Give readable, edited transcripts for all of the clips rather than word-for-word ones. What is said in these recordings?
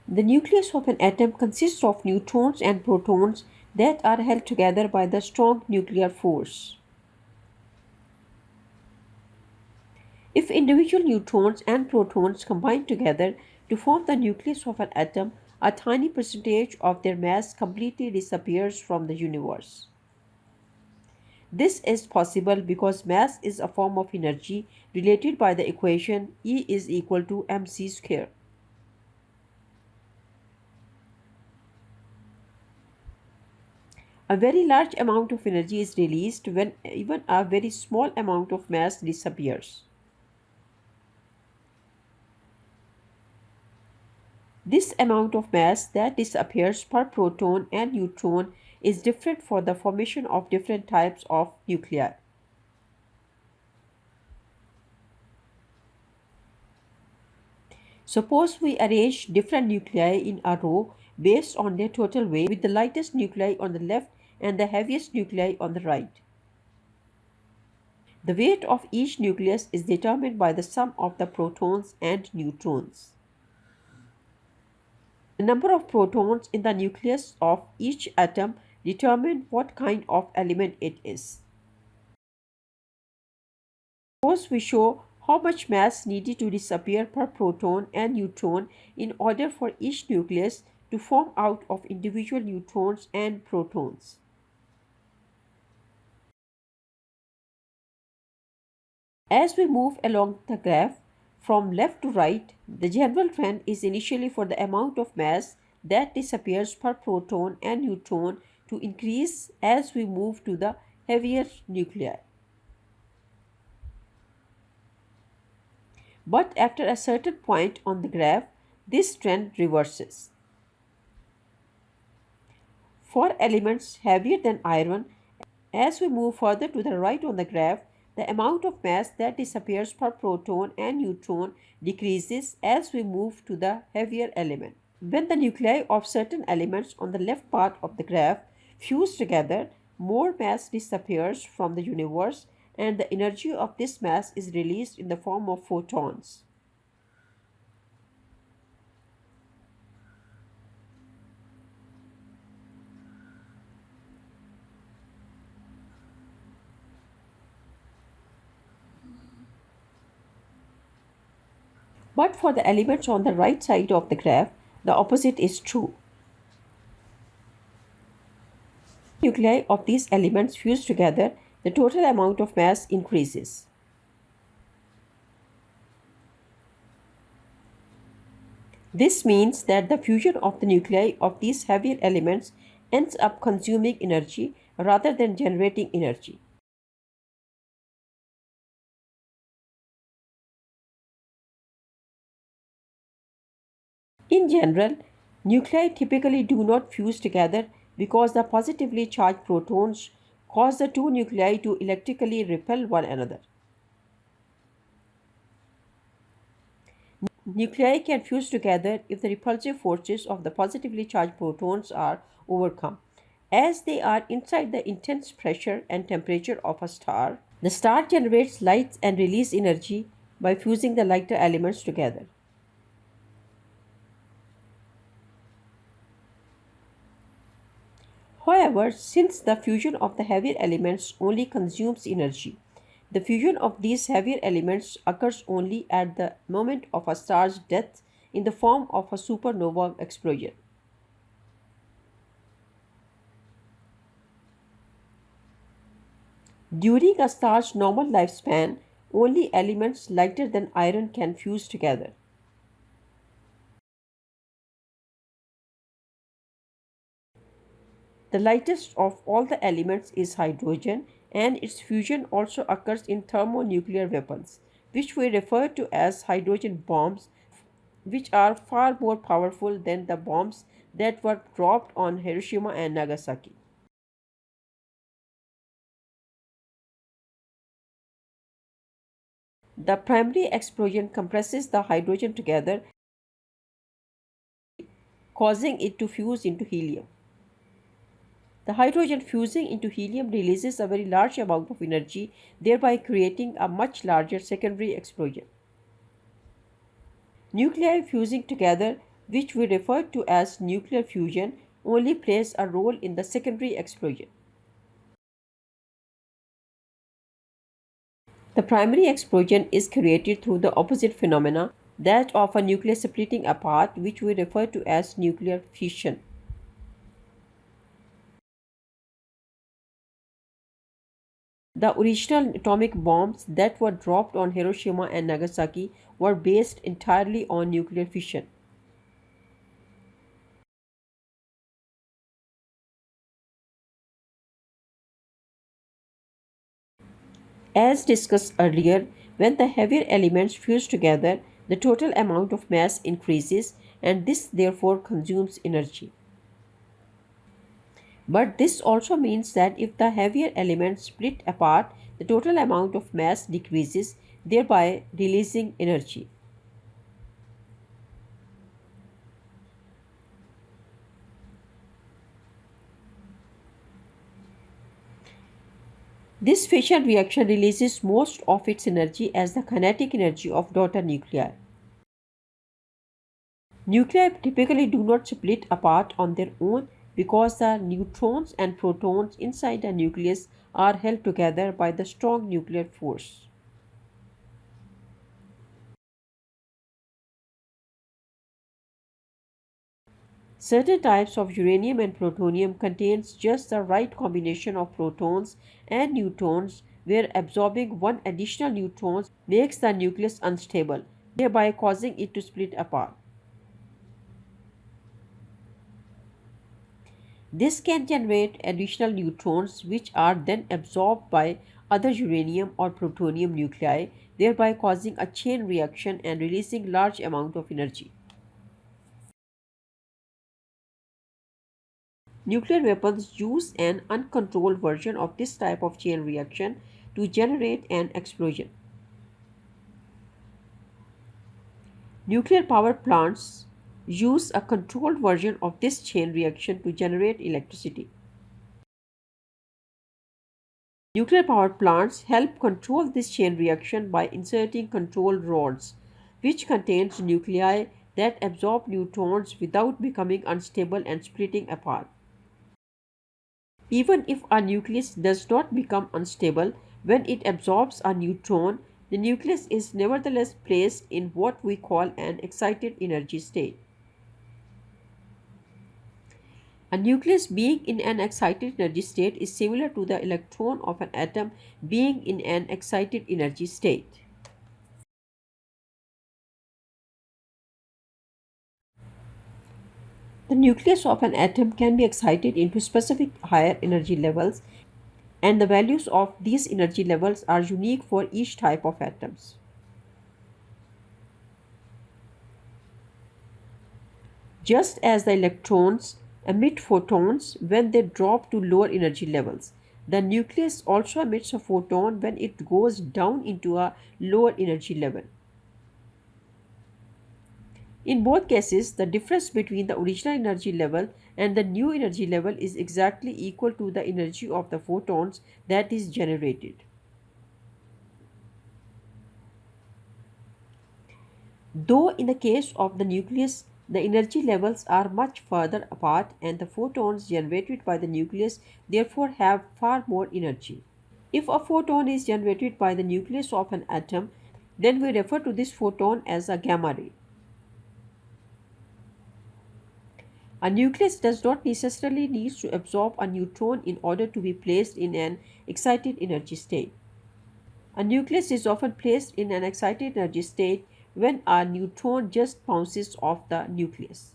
The nucleus of an atom consists of neutrons and protons that are held together by the strong nuclear force. If individual neutrons and protons combine together to form the nucleus of an atom, a tiny percentage of their mass completely disappears from the universe. This is possible because mass is a form of energy related by the equation E is equal to mc square. A very large amount of energy is released when even a very small amount of mass disappears. This amount of mass that disappears per proton and neutron is different for the formation of different types of nuclei. Suppose we arrange different nuclei in a row based on their total weight, with the lightest nuclei on the left and the heaviest nuclei on the right. The weight of each nucleus is determined by the sum of the protons and neutrons. The number of protons in the nucleus of each atom determine what kind of element it is. Suppose we show how much mass needed to disappear per proton and neutron in order for each nucleus to form out of individual neutrons and protons. As we move along the graph from left to right, the general trend is initially for the amount of mass that disappears per proton and neutron to increase as we move to the heavier nuclei. But after a certain point on the graph, this trend reverses. For elements heavier than iron, as we move further to the right on the graph, the amount of mass that disappears per proton and neutron decreases as we move to the heavier element. When the nuclei of certain elements on the left part of the graph fuse together, more mass disappears from the universe and the energy of this mass is released in the form of photons. But for the elements on the right side of the graph, the opposite is true. Nuclei of these elements fuse together, the total amount of mass increases. This means that the fusion of the nuclei of these heavier elements ends up consuming energy rather than generating energy. In general, nuclei typically do not fuse together because the positively charged protons cause the two nuclei to electrically repel one another. Nuclei can fuse together if the repulsive forces of the positively charged protons are overcome. As they are inside the intense pressure and temperature of a star, the star generates light and releases energy by fusing the lighter elements together. However, since the fusion of the heavier elements only consumes energy, the fusion of these heavier elements occurs only at the moment of a star's death in the form of a supernova explosion. During a star's normal lifespan, only elements lighter than iron can fuse together. The lightest of all the elements is hydrogen, and its fusion also occurs in thermonuclear weapons, which we refer to as hydrogen bombs, which are far more powerful than the bombs that were dropped on Hiroshima and Nagasaki. The primary explosion compresses the hydrogen together, causing it to fuse into helium. The hydrogen fusing into helium releases a very large amount of energy, thereby creating a much larger secondary explosion. Nuclei fusing together which we refer to as nuclear fusion, only plays a role in the secondary explosion. The primary explosion is created through the opposite phenomena, that of a nucleus splitting apart, which we refer to as nuclear fission. The original atomic bombs that were dropped on Hiroshima and Nagasaki were based entirely on nuclear fission. As discussed earlier, when the heavier elements fuse together, the total amount of mass increases, and this therefore consumes energy. But this also means that if the heavier elements split apart, the total amount of mass decreases, thereby releasing energy. This fission reaction releases most of its energy as the kinetic energy of daughter nuclei. Nuclei typically do not split apart on their own because the neutrons and protons inside the nucleus are held together by the strong nuclear force. Certain types of uranium and plutonium contains just the right combination of protons and neutrons where absorbing one additional neutron makes the nucleus unstable, thereby causing it to split apart. This can generate additional neutrons which are then absorbed by other uranium or plutonium nuclei, thereby causing a chain reaction and releasing large amount of energy. Nuclear weapons use an uncontrolled version of this type of chain reaction to generate an explosion. Nuclear power plants use a controlled version of this chain reaction to generate electricity. Nuclear power plants help control this chain reaction by inserting control rods, which contains nuclei that absorb neutrons without becoming unstable and splitting apart. Even if a nucleus does not become unstable when it absorbs a neutron, the nucleus is nevertheless placed in what we call an excited energy state. A nucleus being in an excited energy state is similar to the electron of an atom being in an excited energy state. The nucleus of an atom can be excited into specific higher energy levels, and the values of these energy levels are unique for each type of atoms. Just as the electrons emit photons when they drop to lower energy levels, the nucleus also emits a photon when it goes down into a lower energy level. In both cases, the difference between the original energy level and the new energy level is exactly equal to the energy of the photons that is generated. Though in the case of the nucleus, the energy levels are much further apart and the photons generated by the nucleus therefore have far more energy. If a photon is generated by the nucleus of an atom, then we refer to this photon as a gamma ray. A nucleus does not necessarily need to absorb a neutron in order to be placed in an excited energy state. A nucleus is often placed in an excited energy state when a neutron just bounces off the nucleus.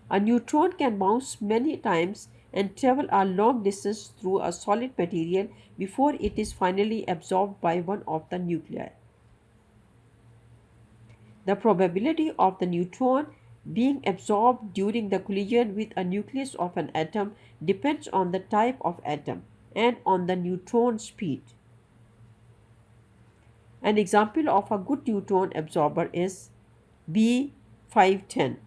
A neutron can bounce many times and travel a long distance through a solid material before it is finally absorbed by one of the nuclei. The probability of the neutron being absorbed during the collision with a nucleus of an atom depends on the type of atom and on the neutron speed. An example of a good neutron absorber is B510.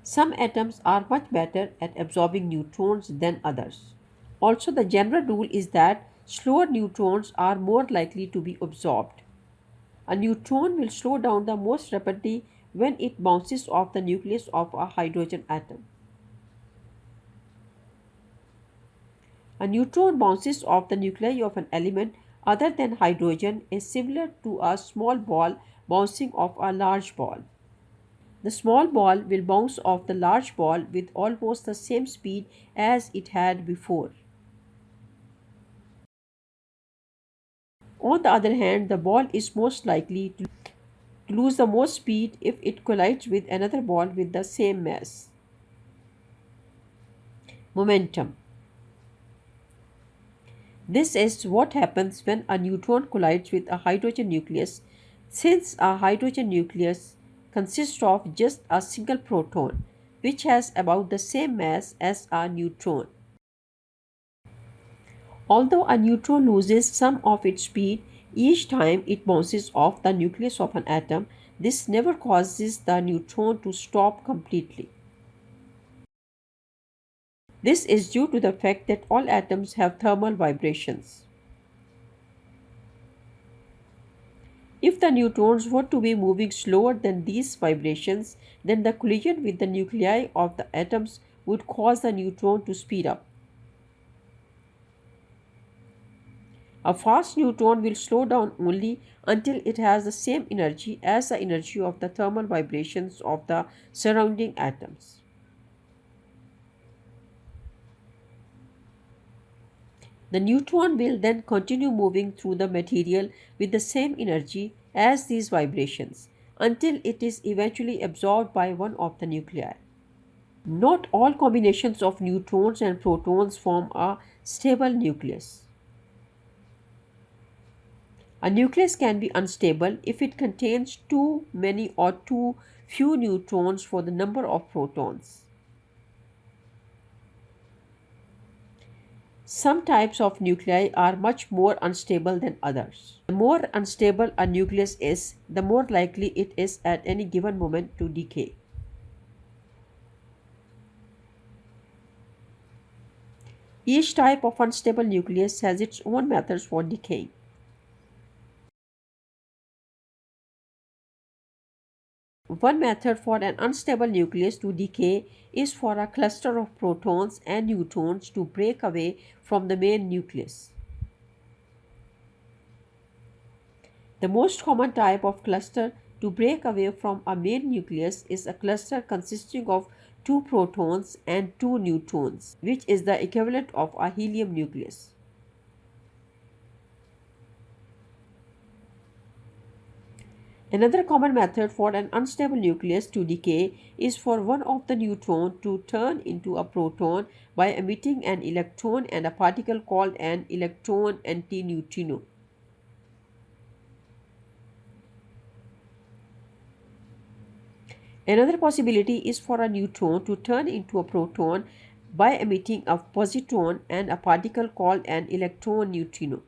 Some atoms are much better at absorbing neutrons than others. Also, the general rule is that slower neutrons are more likely to be absorbed. A neutron will slow down the most rapidly when it bounces off the nucleus of a hydrogen atom. A neutron bounces off the nuclei of an element other than hydrogen is similar to a small ball bouncing off a large ball. The small ball will bounce off the large ball with almost the same speed as it had before. On the other hand, the ball is most likely to lose the most speed if it collides with another ball with the same mass. Momentum. This is what happens when a neutron collides with a hydrogen nucleus. Since a hydrogen nucleus consists of just a single proton, which has about the same mass as a neutron. Although a neutron loses some of its speed each time it bounces off the nucleus of an atom, this never causes the neutron to stop completely. This is due to the fact that all atoms have thermal vibrations. If the neutrons were to be moving slower than these vibrations, then the collision with the nuclei of the atoms would cause the neutron to speed up. A fast neutron will slow down only until it has the same energy as the energy of the thermal vibrations of the surrounding atoms. The neutron will then continue moving through the material with the same energy as these vibrations until it is eventually absorbed by one of the nuclei. Not all combinations of neutrons and protons form a stable nucleus. A nucleus can be unstable if it contains too many or too few neutrons for the number of protons. Some types of nuclei are much more unstable than others. The more unstable a nucleus is, the more likely it is at any given moment to decay. Each type of unstable nucleus has its own methods for decaying. One method for an unstable nucleus to decay is for a cluster of protons and neutrons to break away from the main nucleus. The most common type of cluster to break away from a main nucleus is a cluster consisting of two protons and two neutrons, which is the equivalent of a helium nucleus. Another common method for an unstable nucleus to decay is for one of the neutrons to turn into a proton by emitting an electron and a particle called an electron antineutrino. Another possibility is for a neutron to turn into a proton by emitting a positron and a particle called an electron neutrino.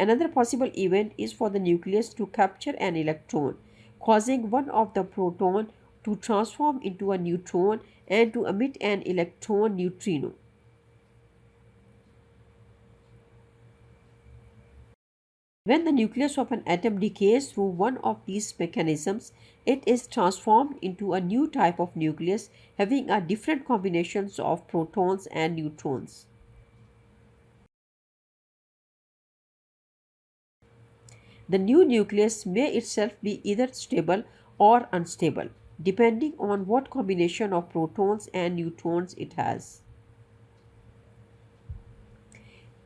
Another possible event is for the nucleus to capture an electron, causing one of the proton to transform into a neutron and to emit an electron neutrino. When the nucleus of an atom decays through one of these mechanisms, it is transformed into a new type of nucleus having a different combinations of protons and neutrons. The new nucleus may itself be either stable or unstable, depending on what combination of protons and neutrons it has.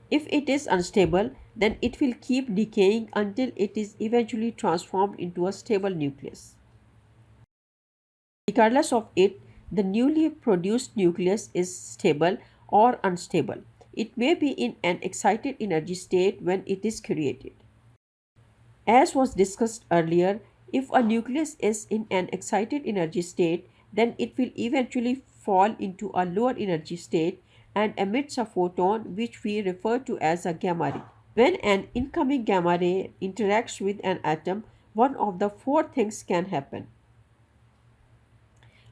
If it is unstable, then it will keep decaying until it is eventually transformed into a stable nucleus. Regardless of it, the newly produced nucleus is stable or unstable. It may be in an excited energy state when it is created. As was discussed earlier, if a nucleus is in an excited energy state, then it will eventually fall into a lower energy state and emits a photon which we refer to as a gamma ray. When an incoming gamma ray interacts with an atom, one of the four things can happen.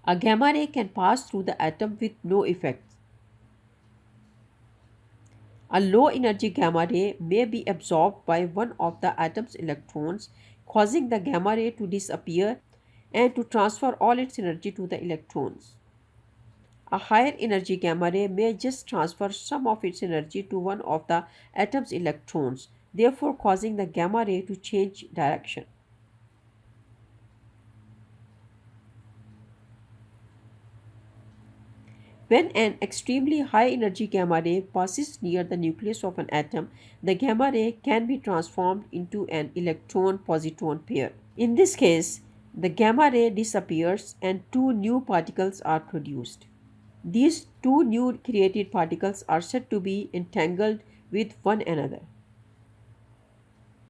A gamma ray can pass through the atom with no effect. A low energy gamma ray may be absorbed by one of the atom's electrons, causing the gamma ray to disappear and to transfer all its energy to the electrons. A higher energy gamma ray may just transfer some of its energy to one of the atom's electrons, therefore causing the gamma ray to change direction. When an extremely high energy gamma ray passes near the nucleus of an atom, the gamma ray can be transformed into an electron positron pair. In this case, the gamma ray disappears and two new particles are produced. These two new created particles are said to be entangled with one another.